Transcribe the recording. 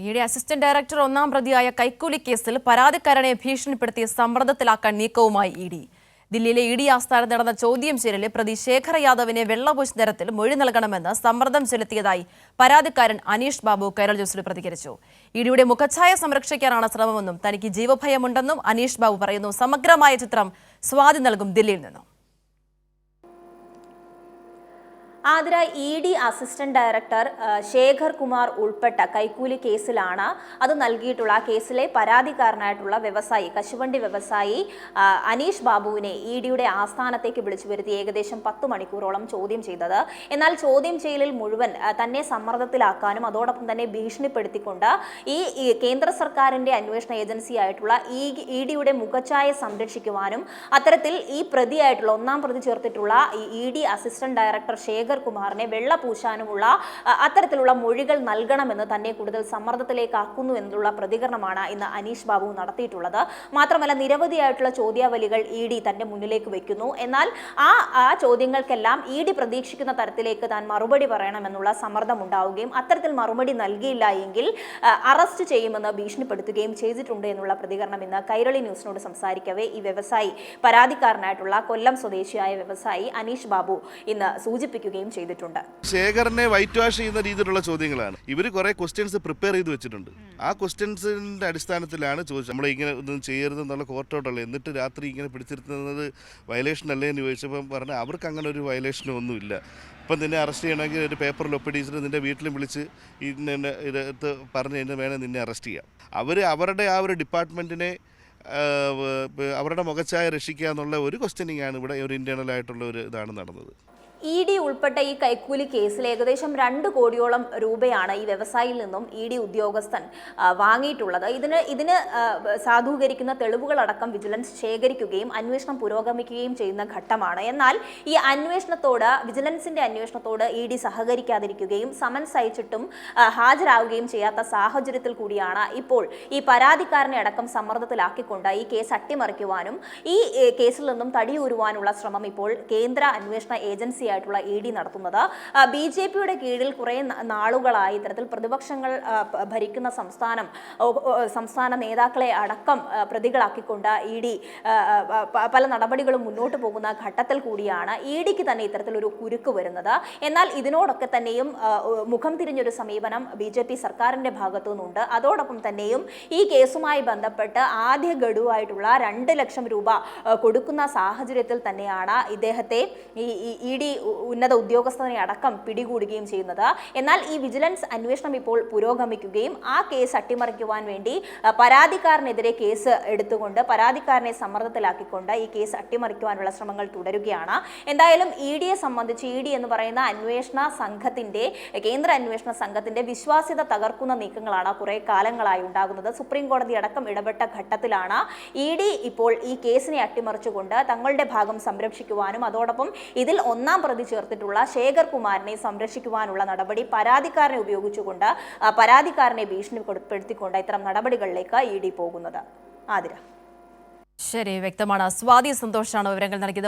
ഈയിടെ assistant director ഒന്നാം പ്രതിയായ കൈക്കൂലി കേസിൽ പരാതിക്കാരനെ ഭീഷണിപ്പെടുത്തി സമ്മർദ്ദത്തിലാക്കാൻ നീക്കവുമായി ഇഡി. ദില്ലിയിലെ ഇഡി ആസ്ഥാനത്ത് നടന്ന ചോദ്യം ചെയ്യലിൽ പ്രതി ശേഖർ യാദവിനെ വെള്ളപൂശ് തരത്തിൽ മൊഴി നൽകണമെന്ന് സമ്മർദ്ദം ചെലുത്തിയതായി പരാതിക്കാരൻ അനീഷ് ബാബു കൈരൾ ന്യൂസിൽ പ്രതികരിച്ചു. ഇഡിയുടെ മുഖഛായ സംരക്ഷിക്കാനാണ് ശ്രമമെന്നും തനിക്ക് ജീവഭയമുണ്ടെന്നും അനീഷ് ബാബു പറയുന്നു. സമഗ്രമായ ചിത്രം സ്വാതി നൽകും ദില്ലിയിൽ നിന്നും. Athira, ED. Assistant director Shekhar Kumar ഉൾപ്പെട്ട കൈക്കൂലി കേസിലാണ് അത് നൽകിയിട്ടുള്ള കേസിലെ പരാതിക്കാരനായിട്ടുള്ള വ്യവസായി കശുവണ്ടി വ്യവസായി അനീഷ് ബാബുവിനെ ഇ.ഡിയുടെ ആസ്ഥാനത്തേക്ക് വിളിച്ചു വരുത്തി ഏകദേശം 10 മണിക്കൂറോളം ചോദ്യം ചെയ്തത്. എന്നാൽ ചോദ്യം ചെയ്യലിൽ മുഴുവൻ തന്നെ സമ്മർദ്ദത്തിലാക്കാനും അതോടൊപ്പം തന്നെ ഭീഷണിപ്പെടുത്തിക്കൊണ്ട് ഈ കേന്ദ്ര സർക്കാരിന്റെ അന്വേഷണ ഏജൻസിയായിട്ടുള്ള ഇ.ഡിയുടെ മുഖഛായ സംരക്ഷിക്കുവാനും അത്തരത്തിൽ ഈ പ്രതിയായിട്ടുള്ള ഒന്നാം പ്രതി ചേർത്തിട്ടുള്ള ഇ.ഡി. അസിസ്റ്റന്റ് ഡയറക്ടർ ശേഖർ കുമാറിനെ വെള്ളപൂശാനുമുള്ള അത്തരത്തിലുള്ള മൊഴികൾ നൽകണമെന്ന് തന്നെ കൂടുതൽ സമ്മർദ്ദത്തിലേക്കാക്കുന്നു എന്നുള്ള പ്രതികരണമാണ് ഇന്ന് അനീഷ് ബാബു നടത്തിയിട്ടുള്ളത്. മാത്രമല്ല, നിരവധിയായിട്ടുള്ള ചോദ്യാവലികൾ ഇ.ഡി തന്റെ മുന്നിലേക്ക് വെക്കുന്നു. എന്നാൽ ആ ചോദ്യങ്ങൾക്കെല്ലാം ഇ.ഡി പ്രതീക്ഷിക്കുന്ന തരത്തിലേക്ക് താൻ മറുപടി പറയണമെന്നുള്ള സമ്മർദ്ദം ഉണ്ടാവുകയും അത്തരത്തിൽ മറുപടി നൽകിയില്ല എങ്കിൽ അറസ്റ്റ് ചെയ്യുമെന്ന് ഭീഷണിപ്പെടുത്തുകയും ചെയ്തിട്ടുണ്ട് എന്നുള്ള പ്രതികരണം ഇന്ന് കൈരളി ന്യൂസിനോട് സംസാരിക്കവേ ഈ വ്യവസായി പരാതിക്കാരനായിട്ടുള്ള കൊല്ലം സ്വദേശിയായ വ്യവസായി അനീഷ് ബാബു ഇന്ന് സൂചിപ്പിക്കുകയും ചെയ്തിട്ടുണ്ട്. ശേഖറിനെ വൈറ്റ് വാഷ് ചെയ്യുന്ന രീതിയിലുള്ള ചോദ്യങ്ങളാണ്. ഇവർ കുറെ ക്വസ്റ്റ്യൻസ് പ്രിപ്പയർ ചെയ്ത് വെച്ചിട്ടുണ്ട്. ആ ക്വസ്റ്റ്യൻസിന്റെ അടിസ്ഥാനത്തിലാണ് ചോദിച്ചത്. നമ്മൾ ഇങ്ങനെ ഒന്നും ചെയ്യരുതെന്നുള്ള കോർട്ട് ഓർഡറല്ലേ, എന്നിട്ട് രാത്രി ഇങ്ങനെ പിടിച്ചിരുത്തുന്നത് വയലേഷൻ അല്ലേ എന്ന് ചോദിച്ചപ്പം പറഞ്ഞാൽ അവർക്ക് അങ്ങനെ ഒരു വയലേഷനും ഒന്നുമില്ല. ഇപ്പം നിന്നെ അറസ്റ്റ് ചെയ്യണമെങ്കിൽ ഒരു പേപ്പറിൽ ഒപ്പിടിച്ചിട്ട് നിന്റെ വീട്ടിലും വിളിച്ച് ഇതിനകത്ത് പറഞ്ഞു കഴിഞ്ഞാൽ വേണേൽ നിന്നെ അറസ്റ്റ് ചെയ്യാം. അവരുടെ ആ ഒരു ഡിപ്പാർട്ട്മെൻറ്റിനെ അവരുടെ മുഖച്ഛായ രക്ഷിക്കുക എന്നുള്ള ഒരു ക്വസ്റ്റ്യനിങ് ആണ് ഇവിടെ ഒരു ഇന്റേണൽ ആയിട്ടുള്ള ഒരു ഇതാണ് നടന്നത്. ഇ.ഡി ഉൾപ്പെട്ട ഈ കൈക്കൂലി കേസിൽ ഏകദേശം 2 കോടിയോളം രൂപയാണ് ഈ വ്യവസായിയിൽ നിന്നും ഇ.ഡി ഉദ്യോഗസ്ഥൻ വാങ്ങിയിട്ടുള്ളത്. ഇതിന് സാധൂകരിക്കുന്ന തെളിവുകളടക്കം വിജിലൻസ് ശേഖരിക്കുകയും അന്വേഷണം പുരോഗമിക്കുകയും ചെയ്യുന്ന ഘട്ടമാണ്. എന്നാൽ ഈ വിജിലൻസിന്റെ അന്വേഷണത്തോട് ഇ.ഡി സഹകരിക്കാതിരിക്കുകയും സമൻസ് അയച്ചിട്ടും ഹാജരാകുകയും ചെയ്യാത്ത സാഹചര്യത്തിൽ കൂടിയാണ് ഇപ്പോൾ ഈ പരാതിക്കാരനെ അടക്കം സമ്മർദ്ദത്തിലാക്കിക്കൊണ്ട് ഈ കേസ് അട്ടിമറിക്കുവാനും ഈ കേസിൽ നിന്നും തടിയൂരുവാനുള്ള ശ്രമം ഇപ്പോൾ കേന്ദ്ര അന്വേഷണ ഏജൻസി ായിട്ടുള്ള ഇ.ഡി നടത്തുന്നത്. ബി.ജെ.പിയുടെ കീഴിൽ കുറെ നാളുകളായി ഇത്തരത്തിൽ പ്രതിപക്ഷങ്ങൾ ഭരിക്കുന്ന സംസ്ഥാന നേതാക്കളെ അടക്കം പ്രതികളാക്കിക്കൊണ്ട് ഇ.ഡി പല നടപടികളും മുന്നോട്ട് പോകുന്ന ഘട്ടത്തിൽ കൂടിയാണ് ഇ.ഡിക്ക് തന്നെ ഇത്തരത്തിലൊരു കുരുക്ക് വരുന്നത്. എന്നാൽ ഇതിനോടൊക്കെ തന്നെയും മുഖം തിരിഞ്ഞൊരു സമീപനം ബി.ജെ.പി സർക്കാരിന്റെ ഭാഗത്തു നിന്നുണ്ട്. അതോടൊപ്പം തന്നെയും ഈ കേസുമായി ബന്ധപ്പെട്ട് ആദ്യ ഗഡുവായിട്ടുള്ള 2 ലക്ഷം രൂപ കൊടുക്കുന്ന സാഹചര്യത്തിൽ തന്നെയാണ് ഇദ്ദേഹത്തെ ഇ.ഡി ഉന്നത ഉദ്യോഗസ്ഥനെ അടക്കം പിടികൂടുകയും ചെയ്യുന്നത്. എന്നാൽ ഈ വിജിലൻസ് അന്വേഷണം ഇപ്പോൾ പുരോഗമിക്കുകയും ആ കേസ് അട്ടിമറിക്കുവാൻ വേണ്ടി പരാതിക്കാരനെതിരെ കേസ് എടുത്തുകൊണ്ട് പരാതിക്കാരനെ സമ്മർദ്ദത്തിലാക്കിക്കൊണ്ട് ഈ കേസ് അട്ടിമറിക്കുവാനുള്ള ശ്രമങ്ങൾ തുടരുകയാണ്. എന്തായാലും ഇ.ഡിയെ സംബന്ധിച്ച് ഇ.ഡി എന്ന് പറയുന്ന കേന്ദ്ര അന്വേഷണ സംഘത്തിന്റെ വിശ്വാസ്യത തകർക്കുന്ന നീക്കങ്ങളാണ് കുറെ കാലങ്ങളായി ഉണ്ടാകുന്നത്. സുപ്രീം കോടതി അടക്കം ഇടപെട്ട ഘട്ടത്തിലാണ് ഇ.ഡി ഇപ്പോൾ ഈ കേസിനെ അട്ടിമറിച്ചുകൊണ്ട് തങ്ങളുടെ ഭാഗം സംരക്ഷിക്കുവാനും അതോടൊപ്പം ഇതിൽ ഒന്നാം പ്രതി ചേർത്തിട്ടുള്ള ശേഖർ കുമാറിനെ സംരക്ഷിക്കുവാനുള്ള നടപടി പരാതിക്കാരനെ ഉപയോഗിച്ചുകൊണ്ട് പരാതിക്കാരനെ ഭീഷണിപ്പെടുത്തിക്കൊണ്ട് ഇത്തരം നടപടികളിലേക്ക് ഇ.ഡി പോകുന്നത്. ആതിര. ശരി, വ്യക്തമാണ്. സ്വാതി സന്തോഷാണ് വിവരങ്ങൾ നൽകിയത്.